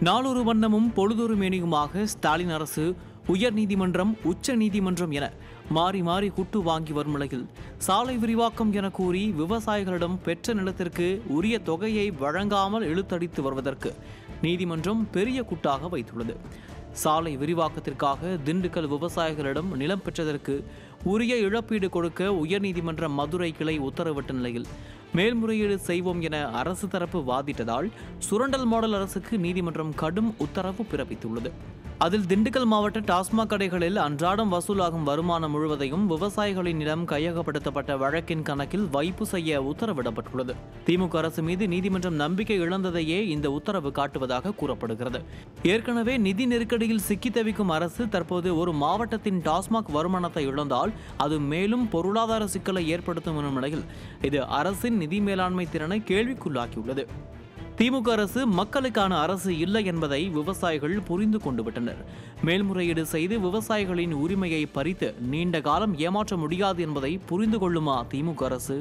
நாளொரு வண்ணமும் பொழுதொரு மேனியுமாக ஸ்டாலின் அரசு உயர்நீதிமன்றம் உச்ச நீதிமன்றம் என மாறி மாறி குட்டு வாங்கி வரும் நிலையில் சாலை விரிவாக்கம் என கூறி விவசாயிகளிடம் பெற்ற நிலத்திற்கு உரிய தொகையை வழங்காமல் இழுத்தடித்து வருவதற்கு நீதிமன்றம் பெரிய குட்டாக வைத்துள்ளது. சாலை விரிவாக்கத்திற்காக திண்டுக்கல் விவசாயிகளிடம் நிலம் பெற்றதற்கு உரிய இழப்பீடு கொடுக்க உயர்நீதிமன்ற மதுரை கிளை உத்தரவிட்ட நிலையில் மேல்முறையீடு செய்வோம் என அரசு தரப்பு வாதிட்டதால் சுரண்டல் மாடல் அரசுக்கு நீதிமன்றம் கடும் உத்தரவு பிறப்பித்துள்ளது. அதில் திண்டுக்கல் மாவட்ட டாஸ்மாக் கடைகளில் அன்றாடம் வசூலாகும் வருமானம் முழுவதையும் விவசாயிகளின் நிலம் கையகப்படுத்தப்பட்ட வழக்கின் கணக்கில் வைப்பு செய்ய உத்தரவிடப்பட்டுள்ளது. திமுக அரசு மீது நீதிமன்றம் நம்பிக்கை இழந்ததையே இந்த உத்தரவு காட்டுவதாக கூறப்படுகிறது. ஏற்கனவே நிதி நெருக்கடியில் சிக்கி தவிக்கும் அரசு தற்போது ஒரு மாவட்டத்தின் டாஸ்மாக் வருமானத்தை இழந்தால் அது மேலும் பொருளாதார சிக்கலை ஏற்படுத்தும் எனும் நிலையில் இது அரசின் நிதி மேலாண்மை திறனை கேள்விக்குள்ளாக்கியுள்ளது. திமுக அரசு மக்களுக்கான அரசு இல்லை என்பதை விவசாயிகள் புரிந்து கொண்டு விட்டனர். மேல்முறையீடு செய்து விவசாயிகளின் உரிமையை பறித்து நீண்ட காலம் ஏமாற்ற முடியாது என்பதை புரிந்து கொள்ளுமா திமுக அரசு?